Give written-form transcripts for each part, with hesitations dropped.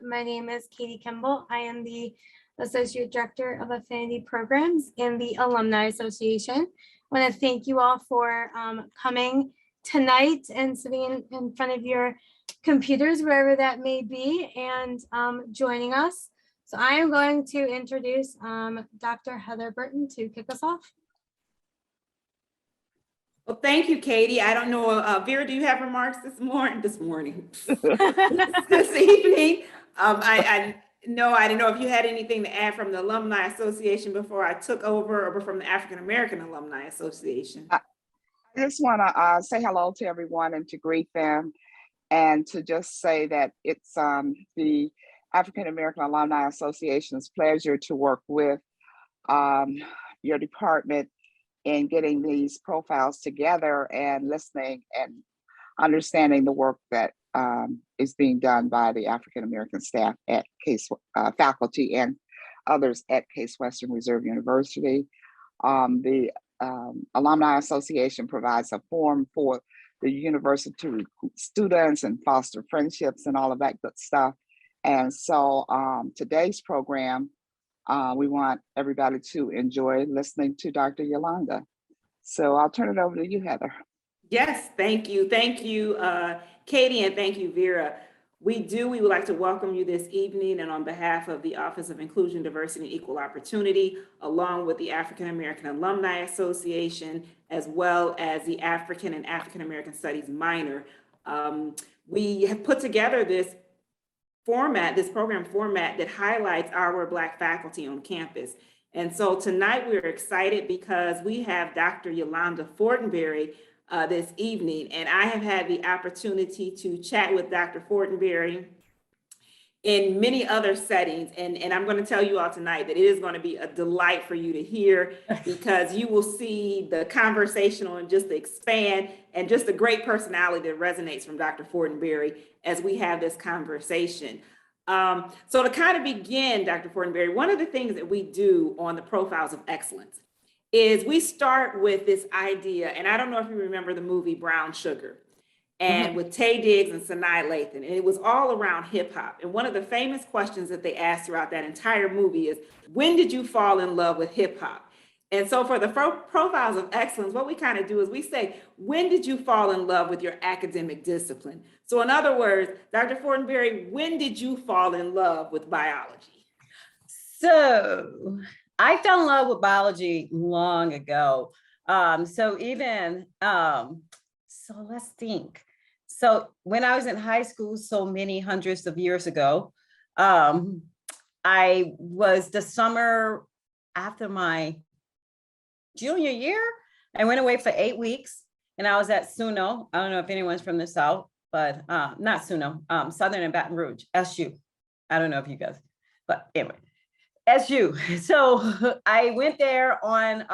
My name is Katie Kimball. I am the Associate Director of Affinity Programs in the Alumni Association. I want to thank you all for coming tonight and sitting in front of your computers, wherever that may be, and joining us. So I am going to introduce Dr. Heather Burton to kick us off. Well, thank you, Katie. I don't know, Vera, do you have remarks this morning? This evening. I didn't know if you had anything to add from the Alumni Association before I took over, or from the African American Alumni Association. I just want to say hello to everyone and to greet them, and to just say that it's the African American Alumni Association's pleasure to work with your department in getting these profiles together and listening and understanding the work that is being done by the African American staff at Case faculty and others at Case Western Reserve University. The Alumni Association provides a forum for the university to recruit students and foster friendships and all of that good stuff. And so today's program, we want everybody to enjoy listening to Dr. Yolanda. So I'll turn it over to you, Heather. Yes, thank you. Thank you, Katie, and thank you, Vera. We would like to welcome you this evening, and on behalf of the Office of Inclusion, Diversity, and Equal Opportunity, along with the African American Alumni Association, as well as the African and African American Studies minor, we have put together this program format that highlights our Black faculty on campus. And so tonight we're excited because we have Dr. Yolanda Fortenberry this evening, and I have had the opportunity to chat with Dr. Fortenberry in many other settings, and I'm going to tell you all tonight that it is going to be a delight for you to hear, because you will see the conversational and just the expand and just the great personality that resonates from Dr. Fortenberry as we have this conversation. So to kind of begin, Dr. Fortenberry, one of the things that we do on the Profiles of Excellence is we start with this idea, and I don't know if you remember the movie Brown Sugar, and with Taye Diggs and Sanaa Lathan, and it was all around hip hop. And one of the famous questions that they asked throughout that entire movie is, when did you fall in love with hip hop? And so for the Profiles of Excellence, what we kind of do is we say, when did you fall in love with your academic discipline? So in other words, Dr. Fortenberry, when did you fall in love with biology? So I fell in love with biology long ago. So let's think. So when I was in high school, so many hundreds of years ago, I was the summer after my junior year, I went away for 8 weeks, and I was at SUNO. I don't know if anyone's from the South, but not SUNO, Southern and Baton Rouge, SU. I don't know if you guys, but anyway, SU. So I went there on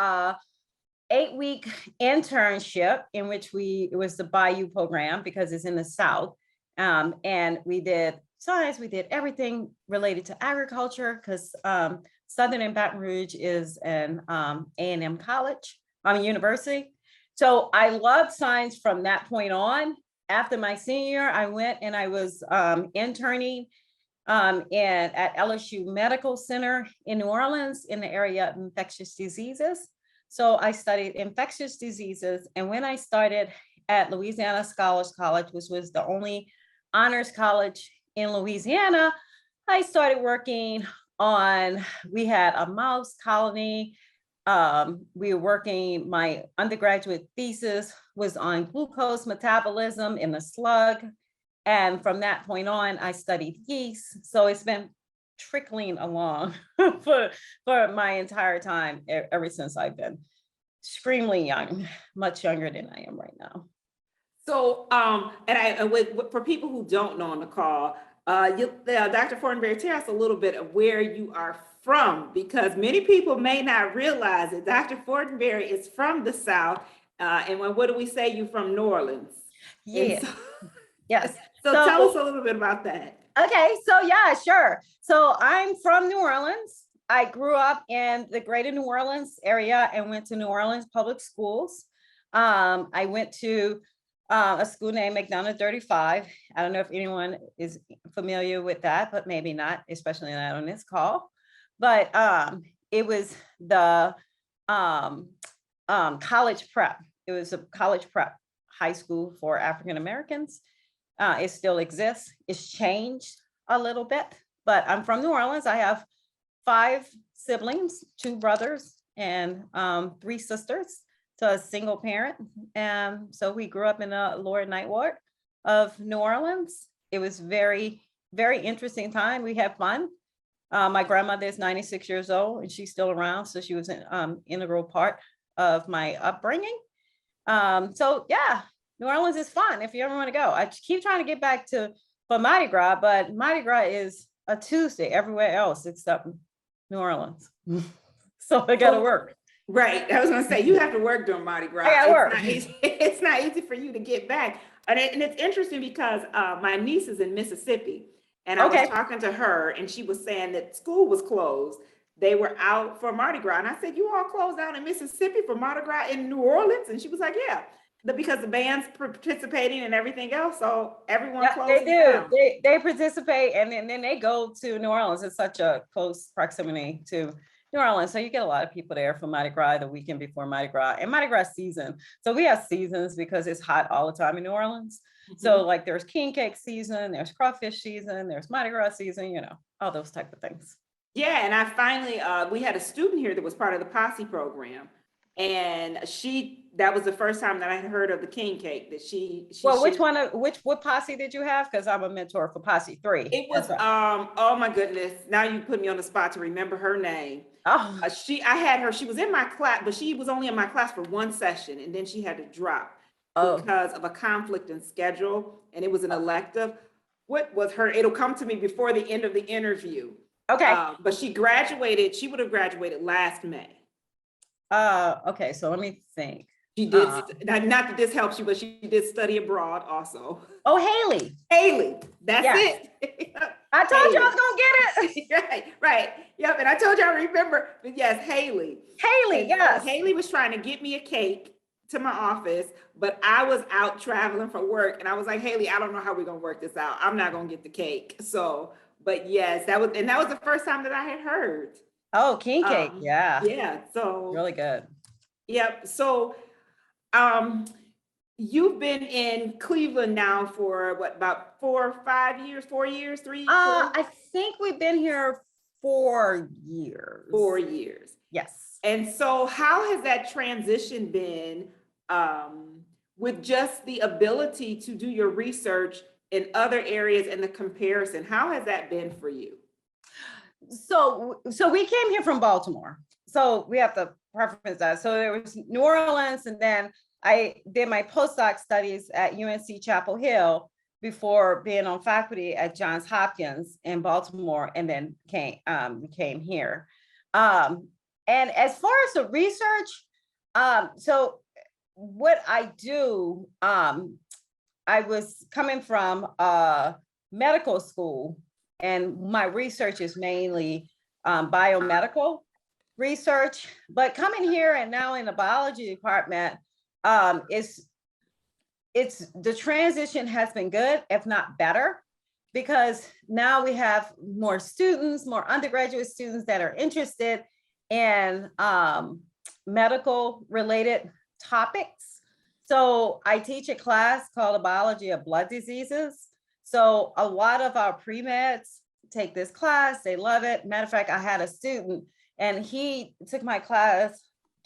8-week internship in which it was the Bayou program because it's in the South. And we did science, we did everything related to agriculture because Southern and Baton Rouge is an A&M college, university. So I loved science from that point on. After my senior year, I went and I was interning at LSU Medical Center in New Orleans in the area of infectious diseases. So I studied infectious diseases. And when I started at Louisiana Scholars College, which was the only honors college in Louisiana, I started working on, we had a mouse colony. We were working, my undergraduate thesis was on glucose metabolism in the slug. And from that point on, I studied yeast. So it's been trickling along for my entire time, ever since I've been extremely young, much younger than I am right now. So, for people who don't know on the call, Dr. Fortenberry, tell us a little bit of where you are from, because many people may not realize that Dr. Fortenberry is from the South. And what do we say? You from New Orleans? Yeah. So, Yes. So tell us a little bit about that. Okay. So yeah, sure. So I'm from New Orleans. I grew up in the greater New Orleans area and went to New Orleans public schools. I went to a school named McDonough 35. I don't know if anyone is familiar with that, but maybe not, especially not on this call. But it was the college prep. It was a college prep high school for African Americans. It still exists. It's changed a little bit, but I'm from New Orleans. I have 5 siblings, 2 brothers and 3 sisters, so a single parent. And so we grew up in the Lower Ninth Ward of New Orleans. It was very, very interesting time. We had fun. My grandmother is 96 years old and she's still around, so she was an integral part of my upbringing. So yeah, New Orleans is fun if you ever want to go. I keep trying to get back for Mardi Gras, but Mardi Gras is a Tuesday everywhere else except New Orleans. So I gotta work. Right. I was gonna say, you have to work during Mardi Gras. I gotta work. It's not easy for you to get back. And it's interesting because my niece is in Mississippi and I was talking to her and she was saying that school was closed. They were out for Mardi Gras. And I said, you all closed down in Mississippi for Mardi Gras in New Orleans? And she was like, yeah, because the band's participating and everything else. So everyone closed they do. down. They participate and then they go to New Orleans. It's such a close proximity to New Orleans. So you get a lot of people there for Mardi Gras the weekend before Mardi Gras and Mardi Gras season. So we have seasons because it's hot all the time in New Orleans. Mm-hmm. So like there's king cake season, there's crawfish season, there's Mardi Gras season, you know, all those type of things. Yeah, and I finally, we had a student here that was part of the posse program. And that was the first time that I had heard of the king cake that she well, what posse did you have? Because I'm a mentor for posse 3. It was, oh my goodness. Now you put me on the spot to remember her name. Oh. I had her, she was in my class, but she was only in my class for 1 session and then she had to drop because of a conflict in schedule and it was an elective. What was her, it'll come to me before the end of the interview. Okay. But she would have graduated last May. Okay, so let me think. She did, not that this helps you, but she did study abroad also. Oh, Haley. That's it. I told you I was gonna get it. Right. Yep. And I told you I remember, but yes, Haley. Yes. Haley was trying to get me a cake to my office, but I was out traveling for work. And I was like, Haley, I don't know how we're gonna work this out. I'm not gonna get the cake. So, but yes, that was the first time that I had heard. Oh, king cake. Yeah. So really good. Yep. So you've been in Cleveland now for what, about 4 or 5 years, 4 years, 3? I think we've been here 4 years. 4 years. Yes. And so how has that transition been with just the ability to do your research in other areas and the comparison? How has that been for you? So we came here from Baltimore. So we have to preference that. So there was New Orleans, and then I did my postdoc studies at UNC Chapel Hill before being on faculty at Johns Hopkins in Baltimore, and then came here. And as far as the research, so what I do, I was coming from medical school, and my research is mainly biomedical research, but coming here and now in the biology department, it's the transition has been good, if not better, because now we have more students, more undergraduate students that are interested in medical related topics. So I teach a class called the biology of blood diseases. So a lot of our pre-meds take this class, they love it. Matter of fact, I had a student and he took my class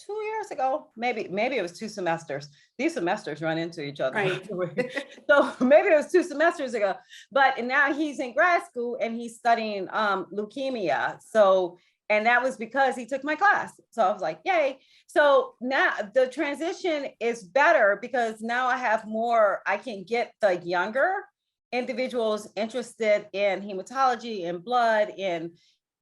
2 years ago, maybe it was 2 semesters. These semesters run into each other. Right. So maybe it was 2 semesters ago, but now he's in grad school and he's studying leukemia. So, and that was because he took my class. So I was like, yay. So now the transition is better because now I have more, I can get the younger individuals interested in hematology and blood, and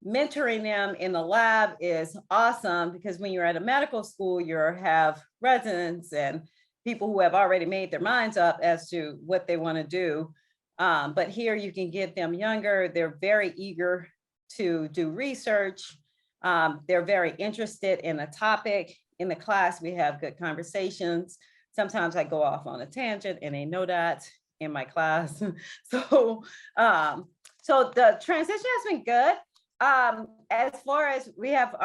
mentoring them in the lab is awesome, because when you're at a medical school, you have residents and people who have already made their minds up as to what they want to do. But here you can get them younger. They're very eager to do research. They're very interested in a topic. In the class, we have good conversations. sometimes I go off on a tangent and they know that in my class. So, so the transition has been good. As far as we have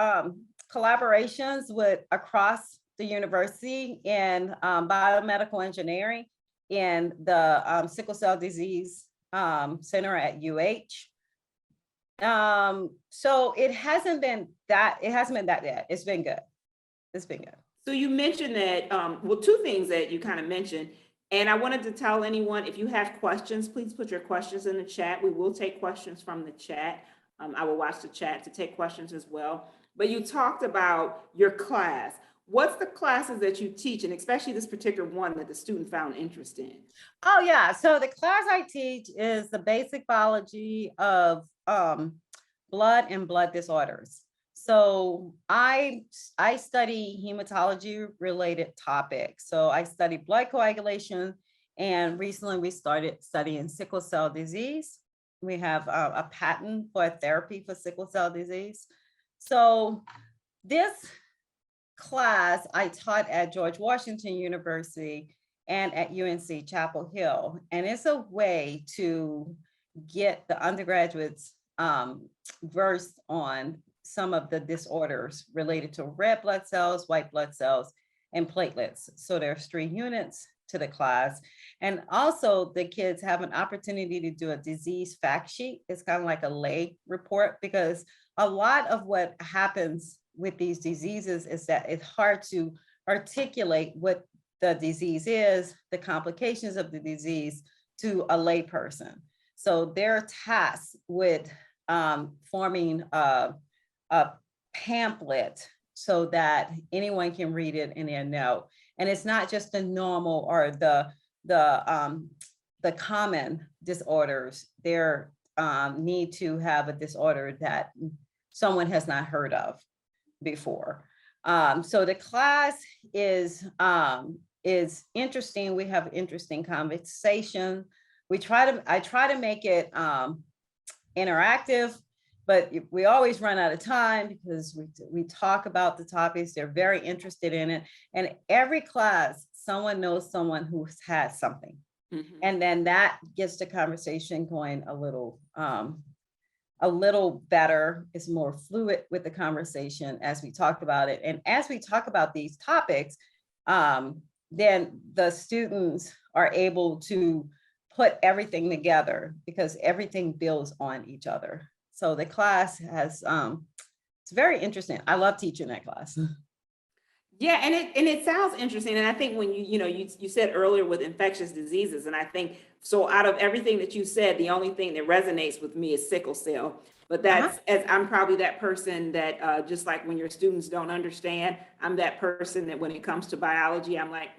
collaborations with across the university in biomedical engineering in the sickle cell disease center at UH. So it hasn't been that yet. It's been good. It's been good. So you mentioned that, well, two things that you kind of mentioned, and I wanted to tell anyone, if you have questions, please put your questions in the chat. We will take questions from the chat. I will watch the chat to take questions as well. But you talked about your class. What's the classes that you teach, and especially this particular one that the student found interest in? Oh yeah, so the class I teach is the basic biology of blood and blood disorders. So I study hematology related topics. So I study blood coagulation, and recently we started studying sickle cell disease. We have a patent for a therapy for sickle cell disease. So this class I taught at George Washington University and at UNC Chapel Hill. And it's a way to get the undergraduates versed on some of the disorders related to red blood cells, white blood cells, and platelets. So there's 3 units to the class. And also the kids have an opportunity to do a disease fact sheet. It's kind of like a lay report, because a lot of what happens with these diseases is that it's hard to articulate what the disease is, the complications of the disease to a lay person. So they're tasked with forming a pamphlet so that anyone can read it and they know. And it's not just the normal or the common disorders. They need to have a disorder that someone has not heard of before. So the class is interesting. We have interesting conversation. I try to make it interactive, but we always run out of time because we talk about the topics. They're very interested in it. And every class, someone knows someone who's had something. Mm-hmm. And then that gets the conversation going a little better. It's more fluid with the conversation as we talk about it. And as we talk about these topics, then the students are able to put everything together because everything builds on each other. So the class has, it's very interesting. I love teaching that class. Yeah, and it sounds interesting. And I think when you said earlier with infectious diseases, and I think, so out of everything that you said, the only thing that resonates with me is sickle cell. But that's, as I'm probably that person that just like when your students don't understand, I'm that person that when it comes to biology, I'm like,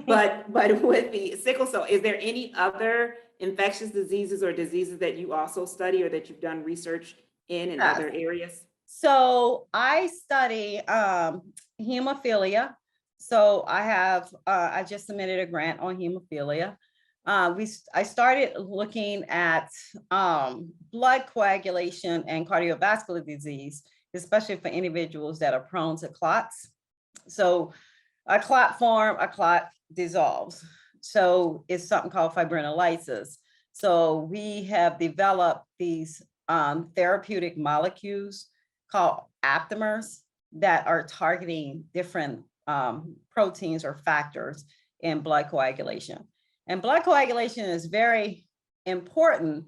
But with the sickle cell, is there any other infectious diseases or diseases that you also study or that you've done research in other areas? So I study hemophilia. So I just submitted a grant on hemophilia. I started looking at blood coagulation and cardiovascular disease, especially for individuals that are prone to clots. So a clot form, a clot dissolves. So it's something called fibrinolysis. So we have developed these therapeutic molecules called aptamers that are targeting different proteins or factors in blood coagulation. And blood coagulation is very important,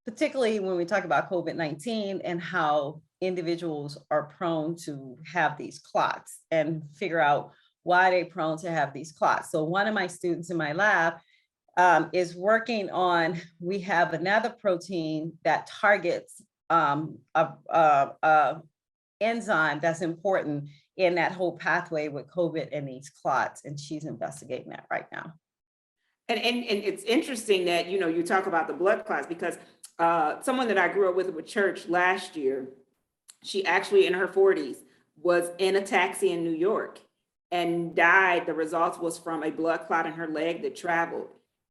particularly when we talk about COVID-19 and how individuals are prone to have these clots and figure out why they're prone to have these clots. So one of my students in my lab is working on, we have another protein that targets a enzyme that's important in that whole pathway with COVID and these clots, and she's investigating that right now. And it's interesting that, you talk about the blood clots because someone that I grew up with church last year, she actually in her 40s was in a taxi in New York and died. The results was from a blood clot in her leg that traveled.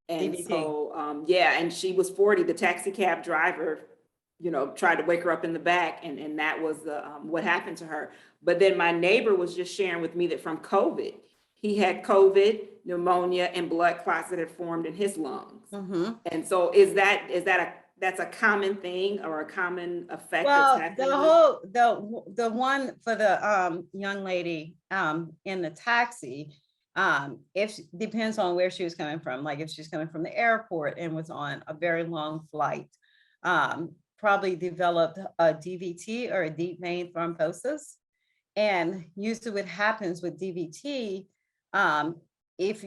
And DVT. So, and she was 40, the taxi cab driver, tried to wake her up in the back, and that was what happened to her. But then my neighbor was just sharing with me that from COVID, he had COVID, pneumonia, and blood clots that had formed in his lungs. Mhm. And so that's a common thing or a common effect that's Well, happening? the one for the young lady in the taxi, if depends on where she was coming from. Like if she's coming from the airport and was on a very long flight, probably developed a DVT or a deep vein thrombosis. And usually what happens with DVT, if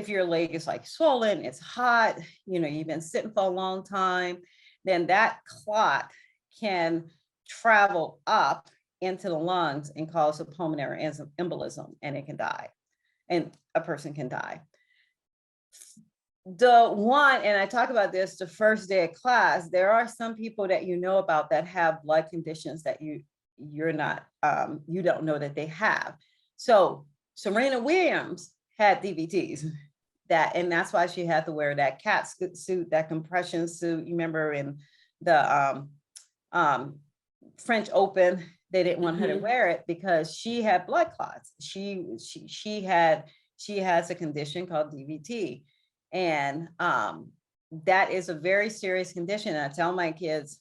your leg is like swollen, it's hot, you've been sitting for a long time, then that clot can travel up into the lungs and cause a pulmonary embolism, and it can die, and a person can die. The one, and I talk about this the first day of class, there are some people that about that have blood conditions that you're not, you don't know that they have. So Serena Williams had DVTs, and that's why she had to wear that cat suit, that compression suit. You remember in the French Open, they didn't want her to wear it because she had blood clots. She has a condition called DVT, and that is a very serious condition. And I tell my kids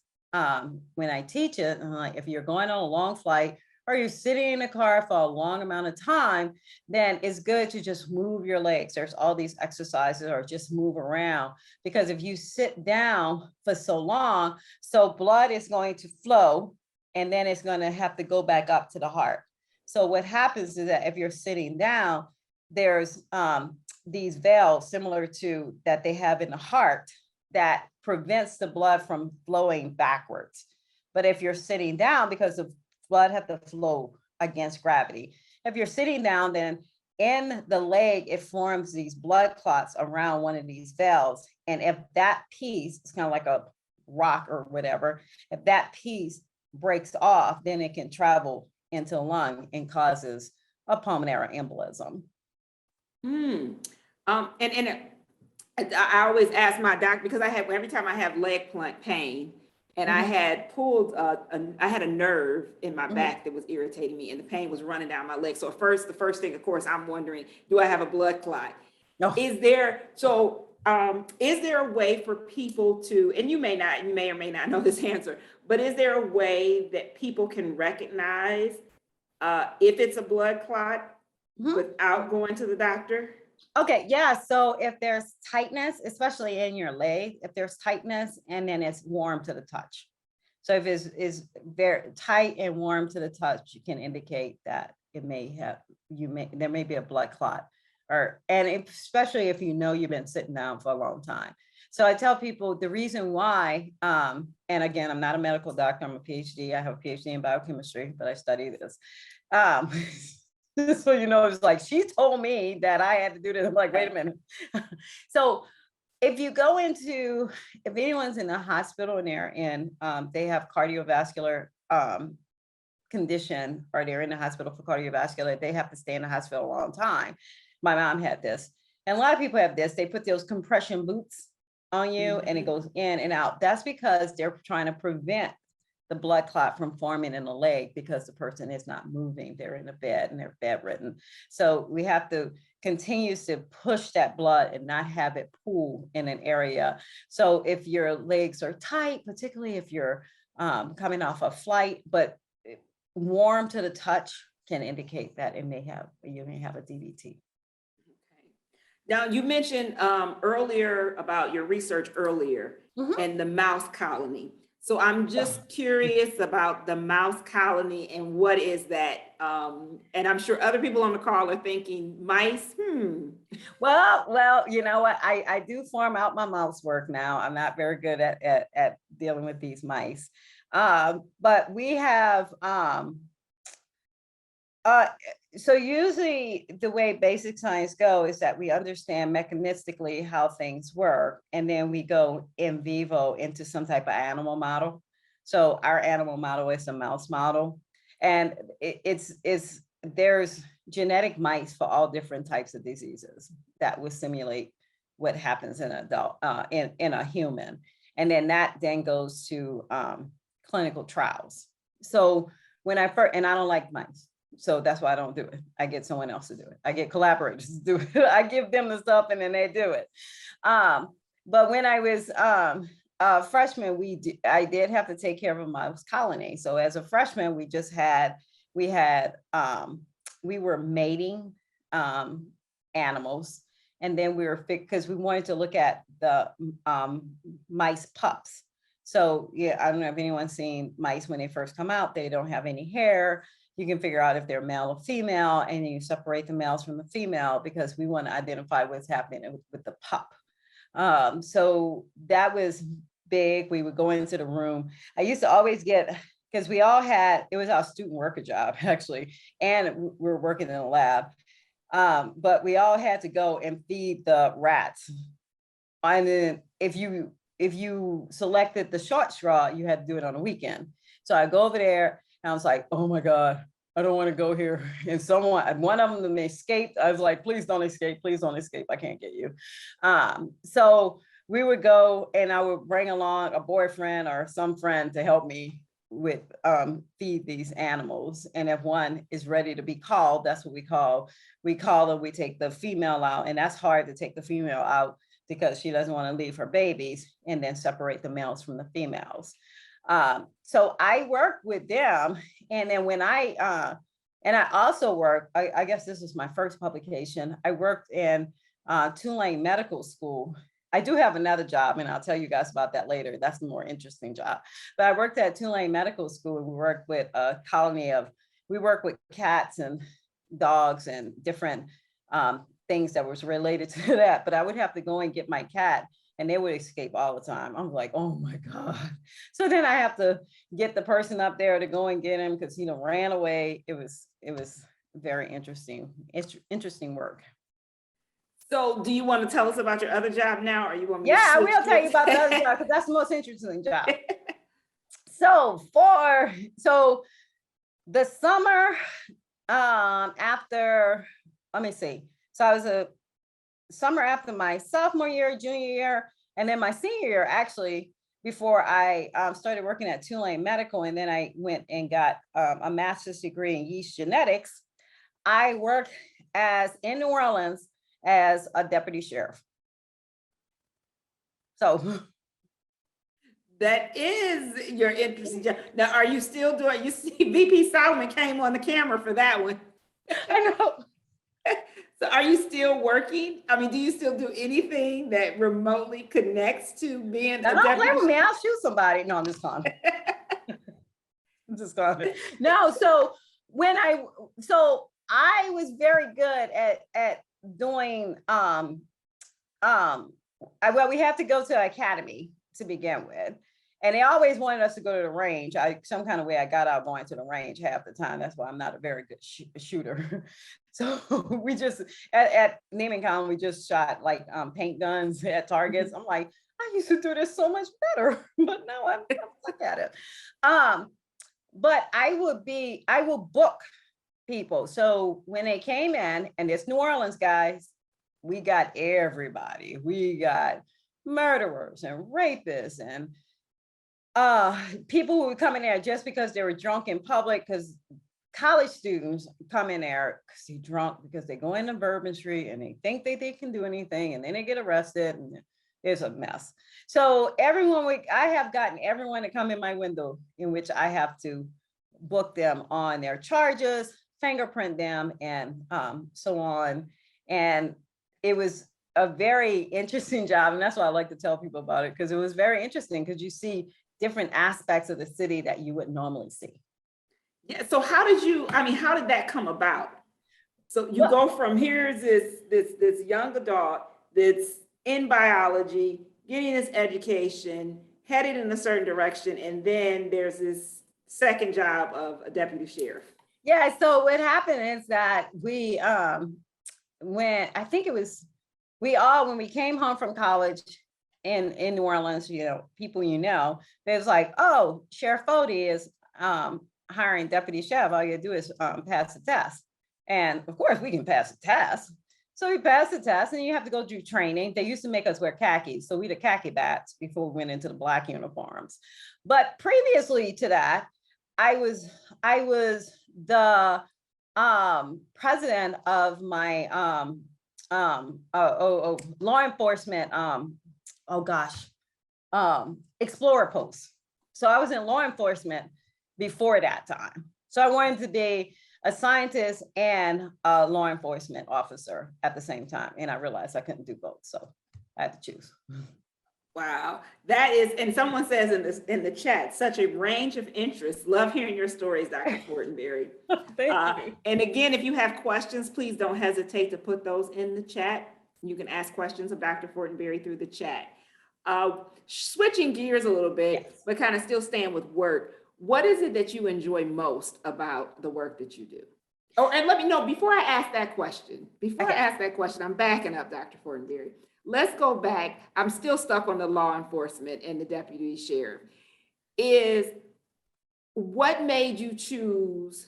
when I teach it, I'm like, if you're going on a long flight or you're sitting in a car for a long amount of time, then it's good to just move your legs. There's all these exercises, or just move around, because if you sit down for so long, so blood is going to flow and then it's going to have to go back up to the heart. So what happens is that if you're sitting down, there's these valves similar to that they have in the heart that prevents the blood from flowing backwards. But if you're sitting down, because the blood have to flow against gravity, if you're sitting down, then in the leg, it forms these blood clots around one of these valves. And if that piece, it's kind of like a rock or whatever, if that piece breaks off, then it can travel into the lung and causes a pulmonary embolism. And I always ask my doctor, because every time I have leg pain, and I had pulled, I had a nerve in my back that was irritating me, and the pain was running down my leg. So the first thing, of course, I'm wondering, do I have a blood clot? No. Is there a way for people to, and you may or may not know this answer, but is there a way that people can recognize if it's a blood clot without going to the doctor? Okay, yeah. So if there's tightness, especially in your leg, if there's tightness and then it's warm to the touch. So if it's very tight and warm to the touch, you can indicate that there may be a blood clot, especially if you've been sitting down for a long time. So I tell people the reason why, and again, I'm not a medical doctor, I'm a PhD. I have a PhD in biochemistry, but I study this. So, it's like, she told me that I had to do this. I'm like, wait a minute. So if anyone's in the hospital and they have cardiovascular condition, or they're in the hospital for cardiovascular, they have to stay in the hospital a long time. My mom had this, and a lot of people have this. They put those compression boots on you and it goes in and out. That's because they're trying to prevent the blood clot from forming in the leg, because the person is not moving. They're in a bed and they're bedridden. So we have to continue to push that blood and not have it pool in an area. So if your legs are tight, particularly if you're coming off a flight, but warm to the touch, can indicate that you may have a DVT. Now, you mentioned earlier about your research and the mouse colony. So I'm just curious about the mouse colony and what is that? And I'm sure other people on the call are thinking, mice? Well, you know what? I do farm out my mouse work now. I'm not very good at dealing with these mice. But we have, so usually the way basic science go is that we understand mechanistically how things work, and then we go in vivo into some type of animal model. So our animal model is a mouse model, and there's genetic mice for all different types of diseases that will simulate what happens in an adult, in a human, and then that goes to clinical trials. So when and I don't like mice. So that's why I don't do it. I get someone else to do it. I get collaborators to do it. I give them the stuff and then they do it. But when I was a freshman, I did have to take care of a mouse colony. So as a freshman, we were mating animals. And then we were because we wanted to look at the mice pups. So yeah, I don't know if anyone's seen mice when they first come out, they don't have any hair. You can figure out if they're male or female, and then you separate the males from the female because we want to identify what's happening with the pup. So that was big. We would go into the room. I used to always get, because we all had, it was our student worker job actually, and we were working in a lab. But we all had to go and feed the rats. And then if you selected the short straw, you had to do it on a weekend. So I go over there and I was like, oh my God, I don't want to go here. And one of them escaped. I was like, please don't escape. Please don't escape. I can't get you. So we would go and I would bring along a boyfriend or some friend to help me with feed these animals. And if one is ready to be called, that's what we call them. We take the female out, and that's hard to take the female out because she doesn't want to leave her babies, and then separate the males from the females. So I worked with them. And then when I also worked, I guess this was my first publication. I worked in Tulane Medical School. I do have another job, and I'll tell you guys about that later. That's the more interesting job. But I worked at Tulane Medical School, and we worked with a colony we work with cats and dogs and different things that was related to that. But I would have to go and get my cat, and they would escape all the time. I'm like, oh my God. So then I have to get the person up there to go and get him because he ran away. It was very interesting. It's interesting work. So do you want to tell us about your other job now, or you want me to Yeah, I switch will tell you gears? about the other job because that's the most interesting job. So the summer after, let me see. So I was a summer after my sophomore year, junior year, and then my senior year, actually, before I started working at Tulane Medical, and then I went and got a master's degree in yeast genetics. I worked in New Orleans as a deputy sheriff. So that is your interesting job. Now, are you still doing, you see VP Solomon came on the camera for that one. I know. So are you still working? I mean, do you still do anything that remotely connects to being Now, a don't deputy? play with me. I'll shoot somebody. No, I'm just calling. I'm just calling. No, so I was very good at doing well, we had to go to academy to begin with. And they always wanted us to go to the range. Some kind of way I got out going to the range half the time. That's why I'm not a very good shooter. So we just, at naming column, we just shot like paint guns at targets. I'm like, I used to do this so much better, but now I'm stuck at it. But I will book people. So when they came in, and it's New Orleans guys, we got everybody. We got murderers and rapists and people who would come in there just because they were drunk in public, because college students come in there because they're drunk, because they go into Bourbon Street and they think that they can do anything, and then they get arrested, and it's a mess. So I have gotten everyone to come in my window, in which I have to book them on their charges, fingerprint them, and so on. And it was a very interesting job, and that's why I like to tell people about it, because it was very interesting, because you see different aspects of the city that you wouldn't normally see. Yeah. So how did that come about? So you go from here's this young adult that's in biology, getting this education, headed in a certain direction, and then there's this second job of a deputy sheriff. Yeah. So what happened is that when we came home from college in New Orleans, people there's like, oh, Sheriff Fody is hiring deputy sheriff. All you do is pass the test. And of course we can pass the test. So we passed the test, and you have to go do training. They used to make us wear khakis. So we the khaki bats before we went into the black uniforms. But previously to that, I was the president of my law enforcement explorer post. So I was in law enforcement before that time. So I wanted to be a scientist and a law enforcement officer at the same time. And I realized I couldn't do both. So I had to choose. Wow, that is, and someone says in the chat, such a range of interests. Love hearing your stories, Dr. Fortenberry. Thank you. And again, if you have questions, please don't hesitate to put those in the chat. You can ask questions of Dr. Fortenberry through the chat. Switching gears a little bit, Yes. but kind of still staying with work. What is it that you enjoy most about the work that you do? Oh, and let me know, before I ask that question, I'm backing up, Dr. Fortenberry. Let's go back. I'm still stuck on the law enforcement and the deputy sheriff. Is what made you choose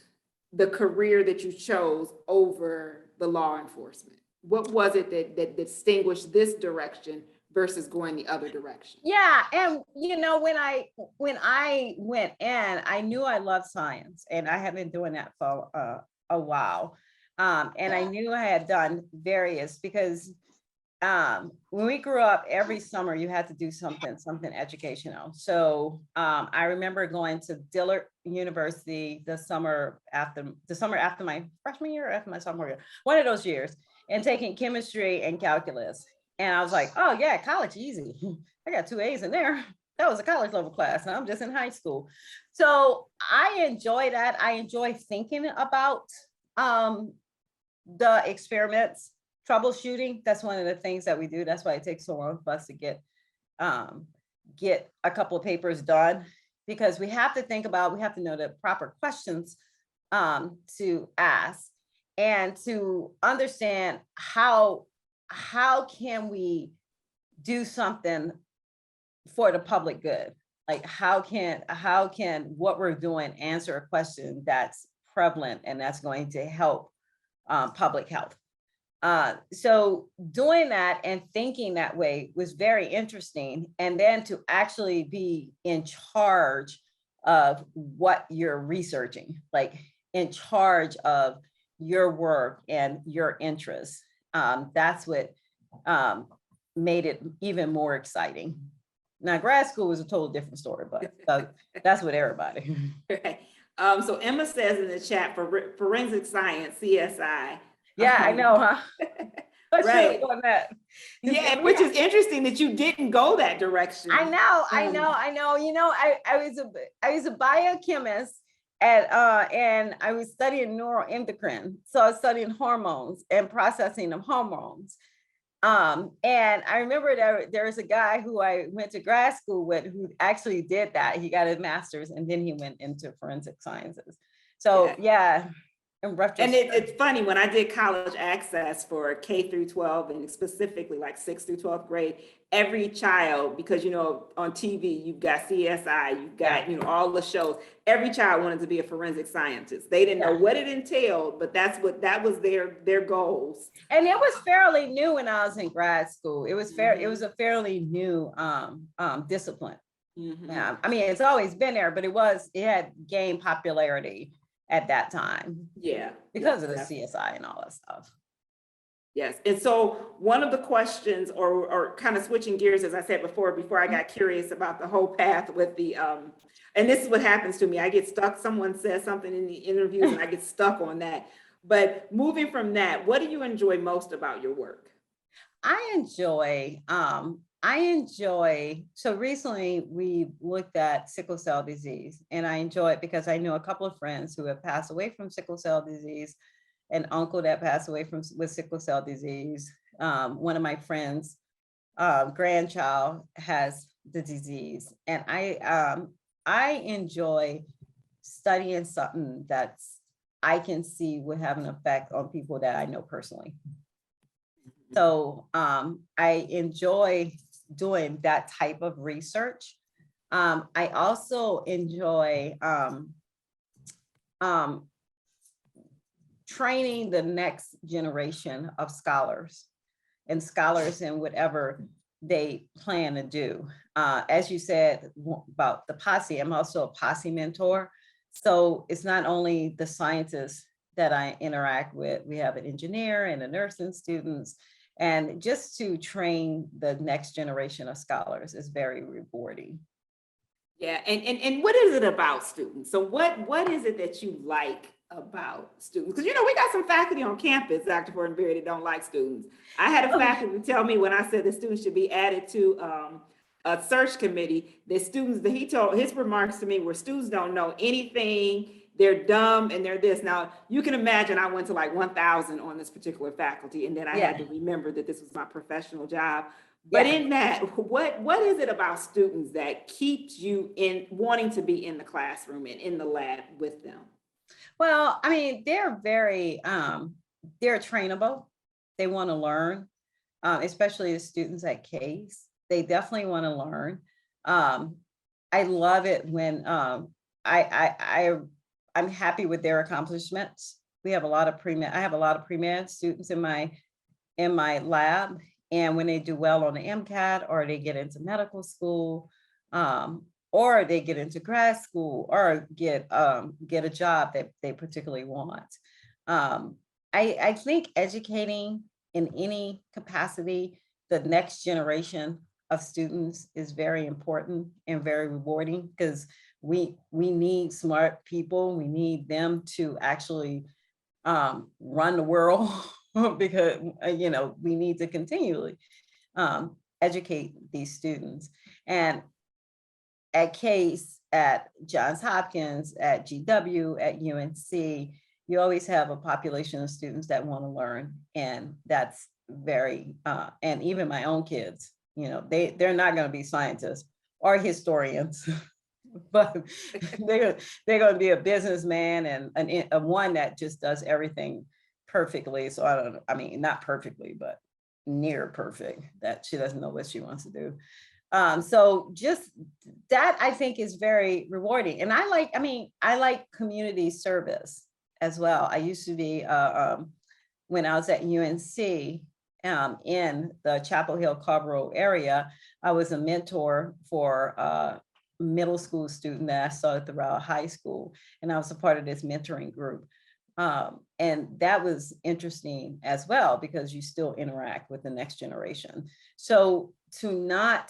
the career that you chose over the law enforcement? What was it that distinguished this direction versus going the other direction? Yeah, and you know, when I went in, I knew I loved science, and I had been doing that for a while. And I knew I had done various, because when we grew up, every summer you had to do something educational. So I remember going to Dillard University the summer after my freshman year, or after my sophomore year, one of those years, and taking chemistry and calculus. And I was like, oh yeah, college easy. I got 2 A's in there. That was a college level class, and I'm just in high school. So I enjoy that. I enjoy thinking about the experiments, troubleshooting. That's one of the things that we do. That's why it takes so long for us to get a couple of papers done, because we have to think about, we have to know the proper questions to ask, and to understand how can we do something for the public good? Like how can what we're doing answer a question that's prevalent and that's going to help public health? So doing that and thinking that way was very interesting. And then to actually be in charge of what you're researching, like in charge of your work and your interests. That's what made it even more exciting. Now, grad school was a total different story, but that's what everybody. Right. So Emma says in the chat, for forensic science, CSI. Yeah, I know, huh? Right. On that. Yeah, which is interesting that you didn't go that direction. I know. You know, I was a biochemist and I was studying neuroendocrine. So I was studying hormones and processing of hormones. And I remember there was a guy who I went to grad school with who actually did that. He got his master's and then he went into forensic sciences. So yeah. And it's funny, when I did college access for K through 12 and specifically like 6th through 12th grade, every child, because you know on TV you've got CSI, you've got you know all the shows, every child wanted to be a forensic scientist. They didn't know what it entailed, but that was their goals. And it was fairly new when I was in grad school. It was it was a fairly new discipline. Yeah, I mean it's always been there, but it had gained popularity at that time. Yeah. Because of the CSI and all that stuff. Yes. And so one of the questions, or kind of switching gears, as I said before I got curious about the whole path with the, and this is what happens to me. I get stuck. Someone says something in the interviews and I get stuck on that. But moving from that, what do you enjoy most about your work? I enjoy, so recently we looked at sickle cell disease, and I enjoy it because I know a couple of friends who have passed away from sickle cell disease, an uncle that passed away with sickle cell disease. One of my friends' grandchild has the disease, and I enjoy studying something that's I can see would have an effect on people that I know personally. So I enjoy doing that type of research. I also enjoy training the next generation of scholars in whatever they plan to do. As you said about the posse, I'm also a posse mentor. So it's not only the scientists that I interact with. We have an engineer and a nursing students. And just to train the next generation of scholars is very rewarding. Yeah, and what is it about students? So what is it that you like about students? Because we got some faculty on campus, Dr. Fortenberry, that don't like students. I had a faculty tell me when I said that students should be added to a search committee, that students, that he told, his remarks to me were, students don't know anything, they're dumb, and they're this. Now, you can imagine I went to like 1,000 on this particular faculty, and then I had to remember that this was my professional job. But in that, what is it about students that keeps you in wanting to be in the classroom and in the lab with them? Well, I mean, they're very, they're trainable. They want to learn, especially the students at Case. They definitely want to learn. I love it when I'm happy with their accomplishments. We have a lot of pre-med. I have a lot of pre-med students in my lab, and when they do well on the MCAT, or they get into medical school, or they get into grad school, or get a job that they particularly want. I think educating in any capacity the next generation of students is very important and very rewarding, because we need smart people. We need them to actually run the world because we need to continually educate these students. And at Case, at Johns Hopkins, at GW, at UNC, you always have a population of students that want to learn, and that's very and even my own kids, they're not going to be scientists or historians. But they're going to be a businessman and a one that just does everything perfectly. So not perfectly, but near perfect, that she doesn't know what she wants to do. So just that, I think, is very rewarding. And I like community service as well. I used to be, when I was at UNC, in the Chapel Hill Carrboro area, I was a mentor for middle school student that I saw at the Royal High School, and I was a part of this mentoring group. And that was interesting as well, because you still interact with the next generation. So to not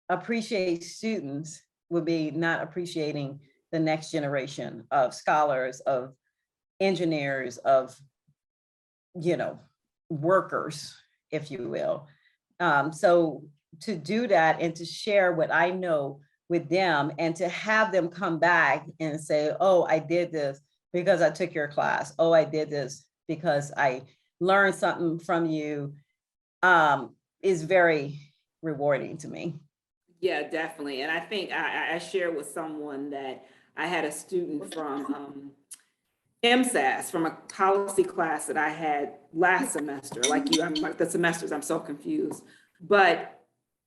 appreciate students would be not appreciating the next generation of scholars, of engineers, of, workers, if you will. So to do that and to share what I know with them, and to have them come back and say, oh, I did this because I took your class. Oh, I did this because I learned something from you, is very rewarding to me. Yeah, definitely. And I think I shared with someone that I had a student from MSAS, from a policy class that I had last semester. Like you, I'm like the semesters, I'm so confused. But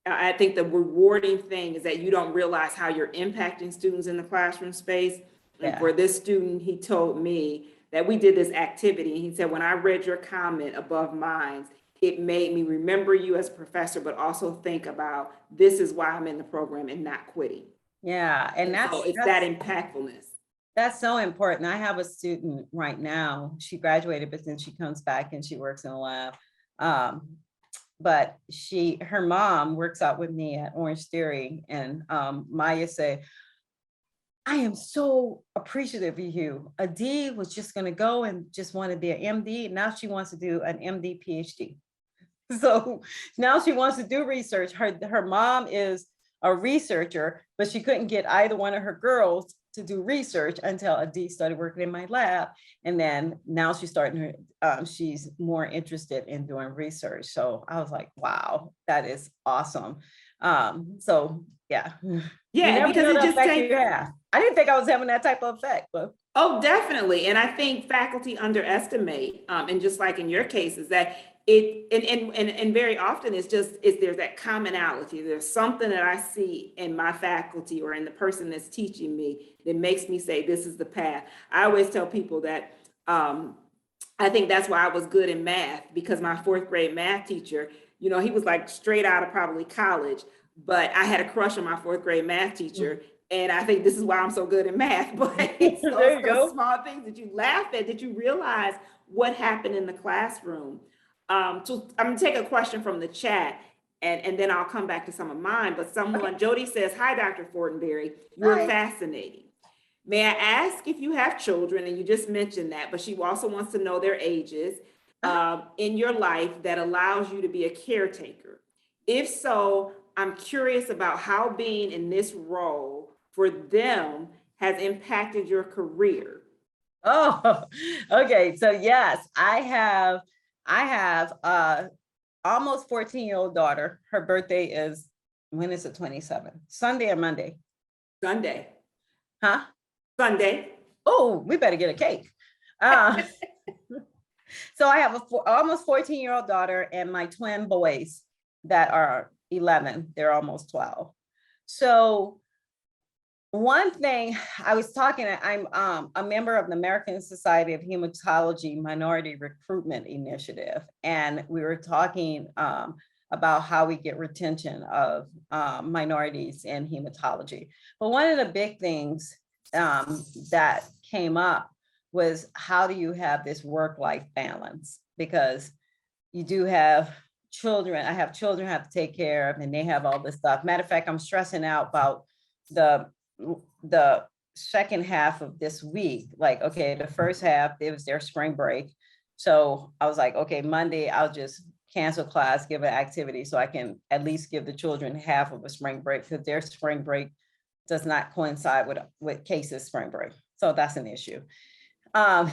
I think the rewarding thing is that you don't realize how you're impacting students in the classroom space. And for this student, he told me that we did this activity. And he said, when I read your comment above mine, it made me remember you as a professor, but also think about, this is why I'm in the program and not quitting. Yeah, and it's that impactfulness. That's so important. I have a student right now. She graduated, but then she comes back and she works in a lab. But her mom works out with me at Orange Theory, and Maya said, I am so appreciative of you. Adi was just going to go and just want to be an MD. Now she wants to do an MD PhD. So now she wants to do research. Her mom is a researcher, but she couldn't get either one of her girls to do research until Adi started working in my lab. And then now she's starting she's more interested in doing research. So I was like, wow, that is awesome. So yeah. Yeah, because it just takes, I didn't think I was having that type of effect, but. Oh, definitely. And I think faculty underestimate, and just like in your case, is that and very often there's that commonality. There's something that I see in my faculty or in the person that's teaching me that makes me say, this is the path. I always tell people that I think that's why I was good in math, because my 4th grade math teacher, he was like straight out of probably college, but I had a crush on my 4th grade math teacher. And I think this is why I'm so good in math, but it's There you those go. small things that you laugh at, that you realize what happened in the classroom. So I'm gonna take a question from the chat, and then I'll come back to some of mine. But someone, Jody says, "Hi, Dr. Fortenberry, you're Hi. fascinating. May I ask if you have children?" And you just mentioned that, but she also wants to know their ages in your life that allows you to be a caretaker. If so, I'm curious about how being in this role for them has impacted your career. Oh, okay. So yes, I have almost 14-year-old daughter. Her birthday is, when is it, 27? Sunday or Monday? Sunday. Huh? Sunday. Oh, we better get a cake. So I have almost 14-year-old daughter and my twin boys that are 11. They're almost 12. So one thing I was talking, I'm a member of the American Society of Hematology Minority Recruitment Initiative, and we were talking about how we get retention of minorities in hematology. But one of the big things that came up was, how do you have this work-life balance? Because you do have children. I have children I have to take care of, and they have all this stuff. Matter of fact, I'm stressing out about the second half of this week. Like, okay, the first half, it was their spring break. So I was like, okay, Monday, I'll just cancel class, give an activity so I can at least give the children half of a spring break, because their spring break does not coincide with Case's spring break. So that's an issue. And